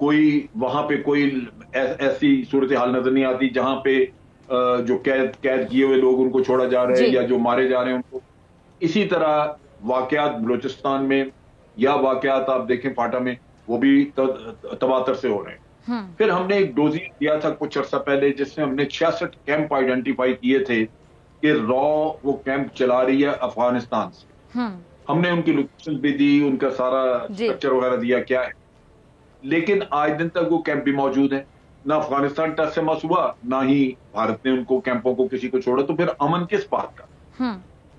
کوئی وہاں پہ کوئی ایسی صورتحال نظر نہیں آتی جہاں پہ جو قید کیے ہوئے لوگ ان کو چھوڑا جا رہا ہے یا جو مارے جا رہے ہیں ان کو. اسی طرح واقعات بلوچستان میں یا واقعات آپ دیکھیں فاٹا میں وہ بھی تواتر سے ہو رہے ہیں. پھر ہم نے ایک ڈوزی دیا تھا کچھ عرصہ پہلے جس میں ہم نے 66 کیمپ آئیڈینٹیفائی کیے تھے کہ وہ کیمپ چلا رہی ہے افغانستان سے. ہم نے ان کی لوکیشن بھی دی, ان کا سارا اسٹرکچر وغیرہ دیا کیا ہے, لیکن آج دن تک وہ کیمپ بھی موجود ہیں. نہ افغانستان ٹچ سے مس ہوا, نہ ہی بھارت نے ان کو کیمپوں کو کسی کو چھوڑا. تو پھر امن کس بات کا؟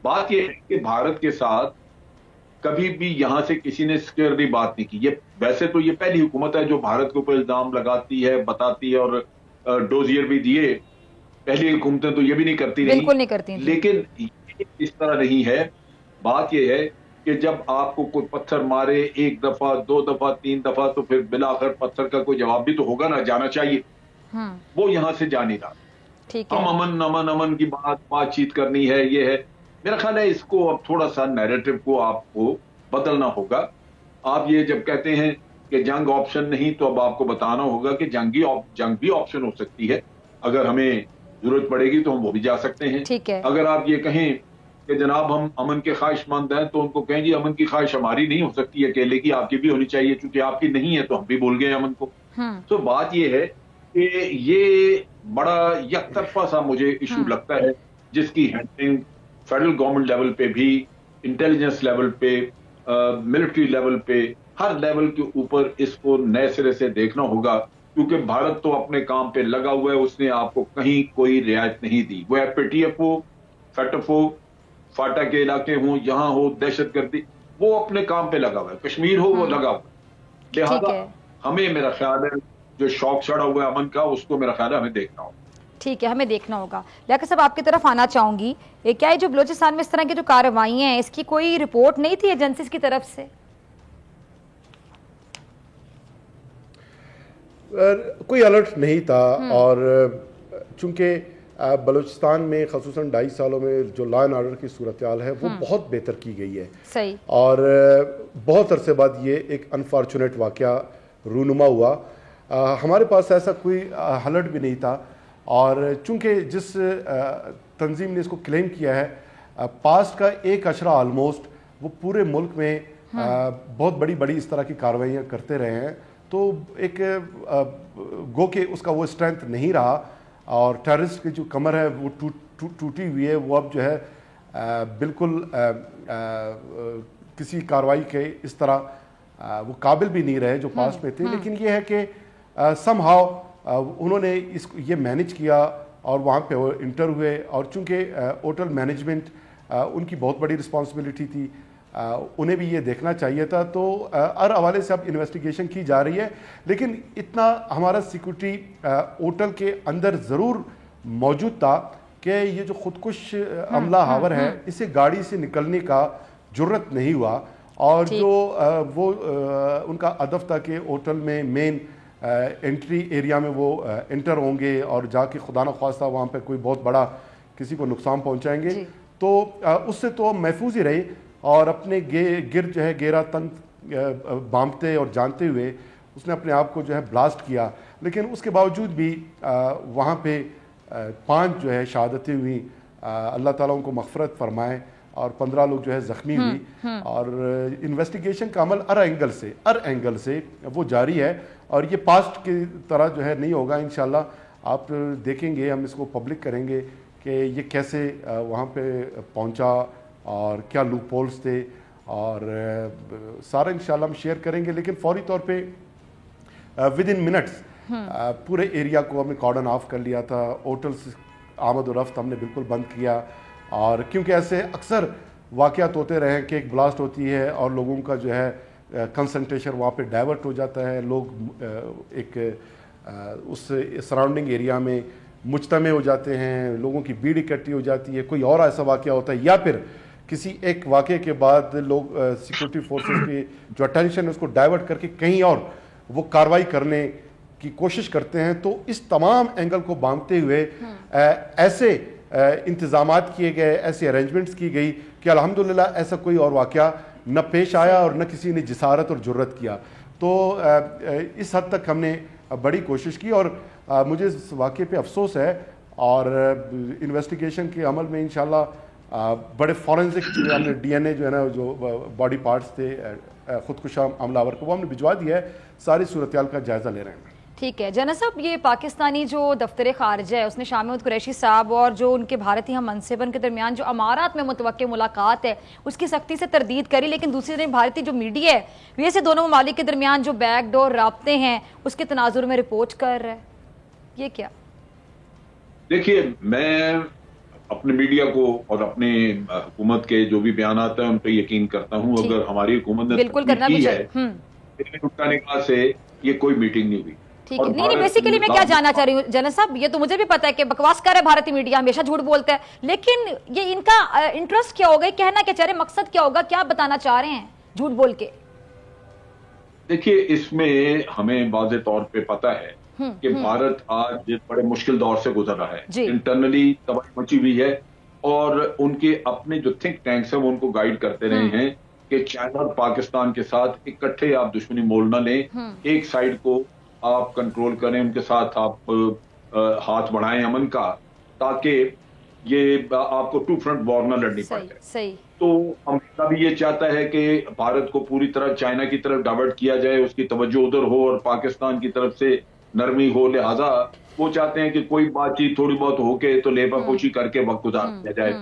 بات یہ ہے کہ بھارت کے ساتھ کبھی بھی یہاں سے کسی نے سکیورٹی بات نہیں کی. یہ ویسے تو یہ پہلی حکومت ہے جو بھارت کے اوپر الزام لگاتی ہے, بتاتی ہے, اور ڈوزیئر بھی دیے. پہلی حکومتیں تو یہ بھی نہیں کرتی رہی, بالکل نہیں کرتی. لیکن اس طرح نہیں ہے. بات یہ ہے کہ جب آپ کو کوئی پتھر مارے ایک دفعہ, 2 دفعہ, 3 دفعہ, تو پھر بالآخر پتھر کا کوئی جواب بھی تو ہوگا نا, جانا چاہیے. وہ یہاں سے جا نہیں رہا. ہم امن کی بات چیت کرنی ہے, یہ ہے. میرا خیال ہے اس کو اب تھوڑا سا نیریٹو کو آپ کو بدلنا ہوگا. آپ یہ جب کہتے ہیں کہ جنگ آپشن نہیں, تو اب آپ کو بتانا ہوگا کہ جنگ بھی آپشن ہو سکتی ہے. اگر ہمیں ضرورت پڑے گی تو ہم وہ بھی جا سکتے ہیں. اگر آپ یہ کہیں کہ جناب ہم امن کے خواہش مند ہیں, تو ان کو کہیں جی امن کی خواہش ہماری نہیں ہو سکتی, اکیلے کی آپ کی بھی ہونی چاہیے, چونکہ آپ کی نہیں ہے تو ہم بھی بھول گئے امن کو. تو بات یہ ہے کہ یہ بڑا یک طرفہ سا مجھے ایشو لگتا ہے, جس کی ہینڈلنگ فیڈرل گورنمنٹ لیول پہ بھی, انٹیلیجنس لیول پہ, ملٹری لیول پہ, ہر لیول کے اوپر اس کو نئے سرے سے دیکھنا ہوگا. کیونکہ بھارت تو اپنے کام پہ لگا ہوا ہے, اس نے آپ کو کہیں کوئی رعایت نہیں دی. وہ پی ٹی ایف ہو, فیٹف ہو, فاٹا کے علاقے ہوں, یہاں ہو دہشت گردی, وہ اپنے کام پہ لگا ہوا ہے. کشمیر ہو, وہ لگا ہوا ہے. لہٰذا ہمیں, میرا خیال ہے, جو شوق چڑھا ہوا ہے امن کا, اس کو میرا خیال ہے ہمیں دیکھنا ہوگا. ٹھیک ہے, ہمیں دیکھنا ہوگا. لیاقت صاحب آپ کی طرف آنا چاہوں گی. کیا جو بلوچستان میں اس طرح کی جو کارروائیاں ہیں, اس کی کوئی رپورٹ نہیں تھی ایجنسیز کی طرف سے؟ کوئی الرٹ نہیں تھا, اور چونکہ بلوچستان میں خصوصاً 2.5 سالوں میں جو لا اینڈ آرڈر کی صورتحال ہے وہ بہت بہتر کی گئی ہے. صحیح. اور بہت عرصے بعد یہ ایک انفارچونیٹ واقعہ رونما ہوا. ہمارے پاس ایسا کوئی الرٹ بھی نہیں تھا, اور چونکہ جس تنظیم نے اس کو کلیم کیا ہے, پاسٹ کا 1 اشرہ آلموسٹ وہ پورے ملک میں بہت بڑی اس طرح کی کارروائیاں کرتے رہے ہیں, تو ایک گو کہ اس کا وہ اسٹرینتھ نہیں رہا, اور ٹیررسٹ کی جو کمر ہے وہ ٹوٹی ہوئی ہے. وہ اب جو ہے بالکل کسی کارروائی کے اس طرح وہ قابل بھی نہیں رہے جو پاسٹ میں تھے. لیکن یہ ہے کہ سم ہاؤ انہوں نے یہ مینیج کیا, اور وہاں پہ وہ انٹر ہوئے. اور چونکہ ہوٹل مینجمنٹ ان کی بہت بڑی رسپانسبلٹی تھی, انہیں بھی یہ دیکھنا چاہیے تھا. تو ہر حوالے سے اب انویسٹیگیشن کی جا رہی ہے, لیکن اتنا ہمارا سیکورٹی ہوٹل کے اندر ضرور موجود تھا کہ یہ جو خودکش حملہ آور ہے, اسے گاڑی سے نکلنے کا جرت نہیں ہوا. اور جو وہ ان کا ہدف تھا کہ ہوٹل میں مین انٹری ایریا میں وہ انٹر ہوں گے اور جا کے خدا نخواستہ وہاں پہ کوئی بہت بڑا کسی کو نقصان پہنچائیں گے, تو اس سے تو محفوظ ہی رہے. اور اپنے گرد جو ہے گیرا تنگ بامتے اور جانتے ہوئے اس نے اپنے آپ کو جو ہے بلاسٹ کیا. لیکن اس کے باوجود بھی وہاں پہ 5 جو ہے شہادتیں ہوئیں, اللہ تعالیٰ ان کو مغفرت فرمائے, اور 15 لوگ جو ہے زخمی ہوئی. اور انویسٹیگیشن کا عمل ہر اینگل سے وہ جاری ہے, اور یہ پاسٹ کی طرح جو ہے نہیں ہوگا. انشاءاللہ آپ دیکھیں گے, ہم اس کو پبلک کریں گے کہ یہ کیسے وہاں پہ پہنچا اور کیا لوپ ہولز تھے, اور سارا انشاءاللہ ہم شیئر کریں گے. لیکن فوری طور پہ ود ان منٹس پورے ایریا کو ہم نے کارڈن آف کر لیا تھا. ہوٹلس آمد و رفت ہم نے بالکل بند کیا, اور کیونکہ ایسے اکثر واقعات ہوتے رہے کہ ایک بلاسٹ ہوتی ہے اور لوگوں کا جو ہے کنسنٹریشن وہاں پہ ڈائیورٹ ہو جاتا ہے, لوگ ایک اس سراؤنڈنگ ایریا میں مجتمع ہو جاتے ہیں, لوگوں کی بھیڑ اکٹھی ہو جاتی ہے, کوئی اور ایسا واقعہ ہوتا ہے, یا پھر کسی ایک واقعے کے بعد لوگ سیکورٹی فورسز کی جو اٹینشن ہے اس کو ڈائیورٹ کر کے کہیں اور وہ کارروائی کرنے کی کوشش کرتے ہیں. تو اس تمام اینگل کو باندھتے ہوئے ایسے انتظامات کیے گئے, ایسے ارینجمنٹس کی گئی کہ الحمدللہ ایسا کوئی اور واقعہ نہ پیش آیا اور نہ کسی نے جسارت اور جرت کیا. تو اس حد تک ہم نے بڑی کوشش کی، اور مجھے اس واقعے پہ افسوس ہے، اور انویسٹیگیشن کے عمل میں انشاءاللہ بڑے فورنزک ہم نے ڈی این اے جو ہے نا، جو باڈی پارٹس تھے خودکش حملہ آور کو، وہ ہم نے بھجوا دیا ہے، ساری صورتحال کا جائزہ لے رہے ہیں۔ ٹھیک ہے جنرل صاحب، یہ پاکستانی جو دفتر خارجہ ہے اس نے شاہ محمود قریشی صاحب اور جو ان کے بھارتی ہم منصبن کے درمیان جو امارات میں متوقع ملاقات ہے اس کی سختی سے تردید کری، لیکن دوسری طرف بھارتی جو میڈیا ہے وہ سے دونوں ممالک کے درمیان جو بیک ڈور رابطے ہیں اس کے تناظر میں رپورٹ کر رہا ہے، یہ کیا؟ دیکھیے، میں اپنے میڈیا کو اور اپنے حکومت کے جو بھی بیانات ہیں ان پہ یقین کرتا ہوں۔ اگر ہماری حکومت نے بالکل کرنا بھی چاہیے، نکاح سے یہ کوئی میٹنگ نہیں ہوئی۔ ٹھیک ہے، نہیں بیسیکلی میں کیا جاننا چاہ رہی ہوں جنرل صاحب، یہ تو مجھے بھی پتا ہے کہ بکواس کر رہے بھارتی میڈیا، ہمیشہ جھوٹ بولتا ہے، لیکن یہ ان کا انٹرسٹ کیا ہوگا، کہنا کیا چاہ رہے، مقصد کیا ہوگا، کیا بتانا چاہ رہے ہیں جھوٹ بول کے؟ دیکھیے، اس میں ہمیں واضح طور پہ پتا ہے کہ بھارت آج بڑے مشکل دور سے گزر رہا ہے، انٹرنلی تباہی مچی ہوئی ہے، اور ان کے اپنے جو تھنک ٹینکس ہیں وہ ان کو گائیڈ کرتے رہے ہیں کہ چائنا اور پاکستان کے ساتھ اکٹھے آپ دشمنی مول نہ لیں، ایک سائڈ کو آپ کنٹرول کریں، ان کے ساتھ آپ ہاتھ بڑھائیں امن کا، تاکہ یہ آپ کو ٹو فرنٹ وار نہ لڑنی پڑے۔ تو امریکہ بھی یہ چاہتا ہے کہ بھارت کو پوری طرح چائنا کی طرف ڈائیورٹ کیا جائے، اس کی توجہ ادھر ہو، اور پاکستان کی طرف سے نرمی ہو، لہذا وہ چاہتے ہیں کہ کوئی بات چیت تھوڑی بہت ہو کے تو لیبا کوشی کر کے وقت گزار دیا جائے۔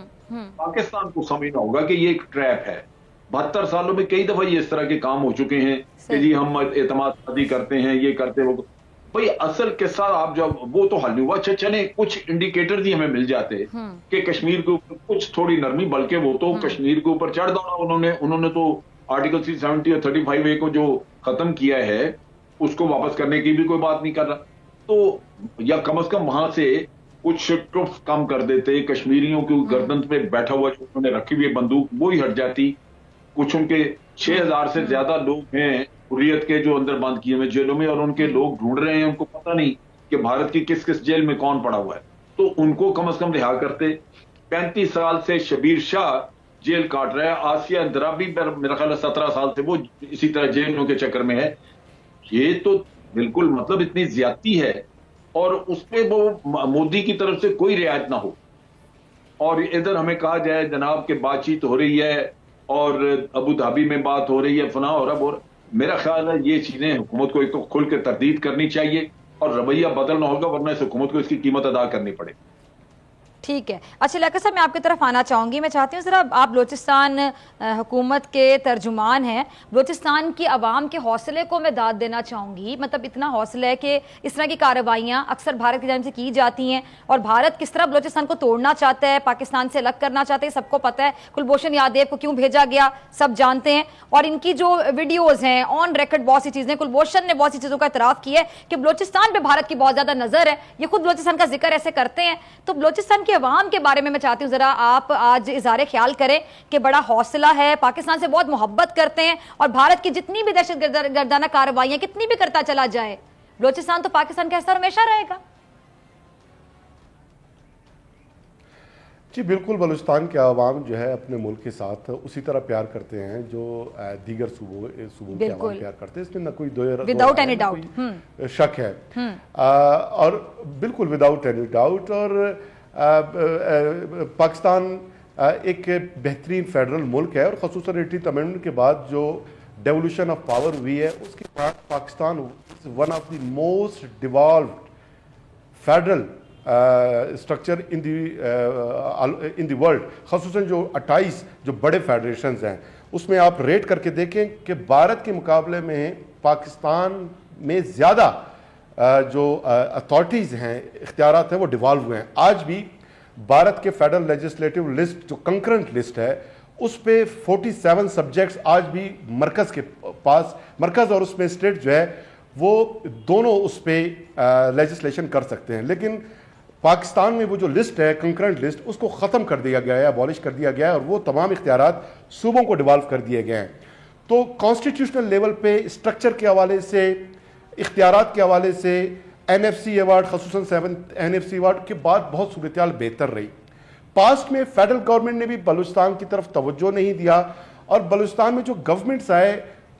پاکستان کو سمجھنا ہوگا کہ یہ ایک ٹریپ ہے، 72 سالوں میں کئی دفعہ یہ اس طرح کے کام ہو چکے ہیں کہ جی ہم اعتماد سازی کرتے ہیں، یہ کرتے وہ، بھئی اصل قصہ آپ جب وہ تو حل نہیں ہوا۔ اچھا چلے کچھ انڈیکیٹر ہی ہمیں مل جاتے کہ کشمیر کے اوپر کچھ تھوڑی نرمی، بلکہ وہ تو کشمیر کے اوپر چڑھ دوڑا انہوں نے تو آرٹیکل 370 اور 35A کو جو ختم کیا ہے اس کو واپس کرنے کی بھی کوئی بات نہیں کر رہا، تو یا کم از کم وہاں سے کچھ ٹرپس کم کر دیتے، کشمیریوں کی گردن پہ بیٹھا ہوا جو انہوں نے رکھی ہوئی بندوق وہی ہٹ جاتی۔ کچھ ان کے 6000 سے زیادہ لوگ ہیں حریت کے جو اندر بند کیے ہوئے جیلوں میں، اور ان کے لوگ ڈھونڈ رہے ہیں، ان کو پتہ نہیں کہ بھارت کی کس کس جیل میں کون پڑا ہوا ہے، تو ان کو کم از کم رہا کرتے۔ 35 سال سے شبیر شاہ جیل کاٹ رہا ہے، آسیہ اندرابی پر میرا خیال ہے 17 سال سے وہ اسی طرح جیلوں کے چکر میں ہے۔ یہ تو بالکل مطلب اتنی زیادتی ہے، اور اس پہ وہ مودی کی طرف سے کوئی رعایت نہ ہو، اور ادھر ہمیں کہا جائے جناب کہ بات چیت ہو رہی ہے اور ابو دھابی میں بات ہو رہی ہے، فلاں اور اب، اور میرا خیال ہے یہ چیزیں حکومت کو ایک تو کھل کے تردید کرنی چاہیے، اور رویہ بدلنا ہوگا، ورنہ اس حکومت کو اس کی قیمت ادا کرنی پڑے۔ ٹھیک ہے، اچھا لیاقت صاحب میں آپ کی طرف آنا چاہوں گی، میں چاہتی ہوں ذرا آپ بلوچستان حکومت کے ترجمان ہیں، بلوچستان کی عوام کے حوصلے کو میں داد دینا چاہوں گی، مطلب اتنا حوصلہ ہے کہ اس طرح کی کارروائیاں اکثر بھارت کی جانب سے کی جاتی ہیں، اور بھارت کس طرح بلوچستان کو توڑنا چاہتا ہے، پاکستان سے الگ کرنا چاہتے ہیں، سب کو پتہ ہے، کلبھوشن یادیو کو کیوں بھیجا گیا سب جانتے ہیں، اور ان کی جو ویڈیوز ہیں آن ریکارڈ بہت سی چیزیں، کلبھوشن نے بہت سی چیزوں کا اعتراف کیا ہے کہ بلوچستان پہ بھارت کی بہت زیادہ نظر ہے، یہ خود بلوچستان کا ذکر ایسے کرتے ہیں۔ تو بلوچستان کی عوام کے بارے میں چاہتی ہوں ذرا آپ آج اظہار خیال کریں کہ بڑا حوصلہ ہے، پاکستان سے بہت محبت کرتے ہیں، اور بھارت کی جتنی بھی دہشت گردانہ کارروائیاں کتنی بھی کرتا چلا جائے، بلوچستان تو پاکستان کا حصہ ہمیشہ رہے گا۔ جی بالکل، بلوچستان کے عوام جو ہے اپنے ملک کے ساتھ اسی طرح پیار کرتے ہیں جو دیگر صوبوں کے عوام پیار کرتے ہیں، اس میں نہ کوئی وداؤٹ اینی ڈاؤٹ شک ہے، اور بالکل وداؤٹ اینی ڈاؤٹ۔ اور پاکستان ایک بہترین فیڈرل ملک ہے، اور خصوصاً 18th امینڈمنٹ کے بعد جو ڈیولوشن آف پاور ہوئی ہے اس کے بعد Pakistan one of the most devolved federal structure in the world, خصوصاً جو 28 جو بڑے فیڈریشنز ہیں اس میں آپ ریٹ کر کے دیکھیں کہ بھارت کے مقابلے میں پاکستان میں زیادہ جو اتھارٹیز ہیں، اختیارات ہیں، وہ ڈیوالو ہوئے ہیں۔ آج بھی بھارت کے فیڈرل لیجسلیٹو لسٹ جو کنکرنٹ لسٹ ہے اس پہ 47 سبجیکٹس آج بھی مرکز کے پاس، مرکز اور اس میں اسٹیٹ جو ہے وہ دونوں اس پہ لیجسلیشن کر سکتے ہیں، لیکن پاکستان میں وہ جو لسٹ ہے کنکرنٹ لسٹ اس کو ختم کر دیا گیا ہے، abolish کر دیا گیا ہے، اور وہ تمام اختیارات صوبوں کو ڈیوالو کر دیے گئے ہیں۔ تو کانسٹیٹیوشنل لیول پہ اسٹرکچر کے حوالے سے، اختیارات کے حوالے سے NFC ایوارڈ، خصوصاً 7th NFC ایوارڈ کے بعد بہت صورتحال بہتر رہی۔ پاسٹ میں فیڈرل گورنمنٹ نے بھی بلوچستان کی طرف توجہ نہیں دیا، اور بلوچستان میں جو گورنمنٹس آئے